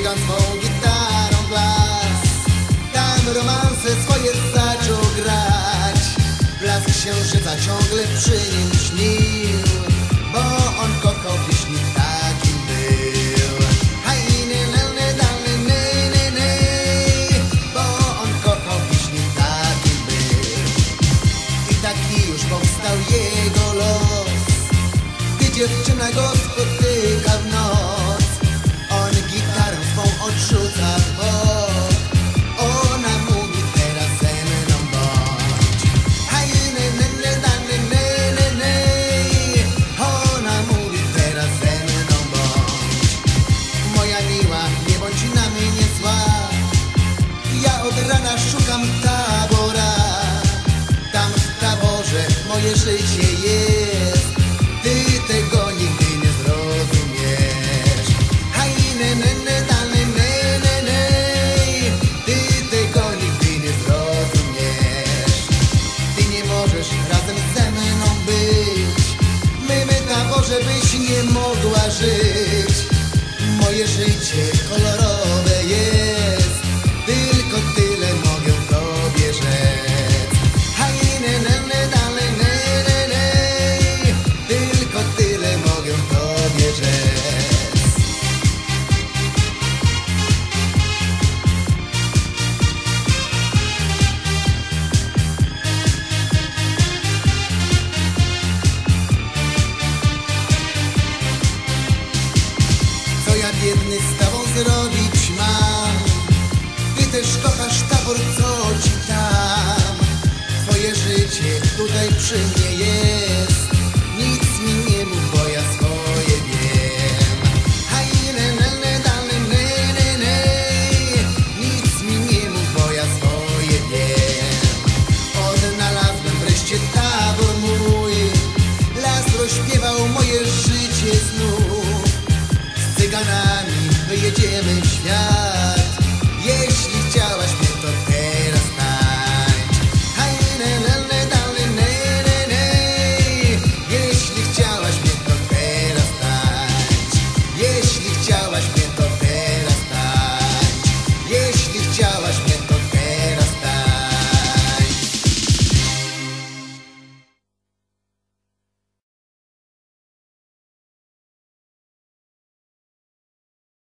cygan swą gitarą blask. Tam romanse swoje zaczął grać. Blask księżyca ciągle przy nim śnił, bo on kochał pieśni takim był. Haj, ne, dalej, ne, bo on kochał pieśni takim był. I taki już powstał jego los, gdy dziewczyna go spotyka w noc. On gitarę swą odrzuca w bok, ona mówi teraz ze mną bądź. Haj, ne, ona mówi teraz ze mną bądź. Moja miła, nie bądź na mnie zła, ja od rana szukam tabora. Tam w taborze moje życie jest, ty tego nigdy nie zrozumiesz. Haj, ne, dalej, ne, ty tego nigdy nie zrozumiesz. Ty nie możesz razem ze mną być, my taborze byś nie mogła żyć. Moje życie kolorowe jest, tylko tyle mogę tobie rzec. Haj, ne, dalej, ne, tylko tyle mogę tobie rzec. Co ja biedny z tobą zrobić mam? Ty też kochasz tabor, co ci tam. Twoje życie tutaj przy mnie jest, nic mi nie mów, bo ja swoje wiem. Haj, ne, dalej, ne, nic mi nie mów, bo ja swoje wiem. Odnalazłem wreszcie tabor mój, las rozśpiewał moje życie znów. Z cyganami wyjedziemy w świat, jeśli chciałeś.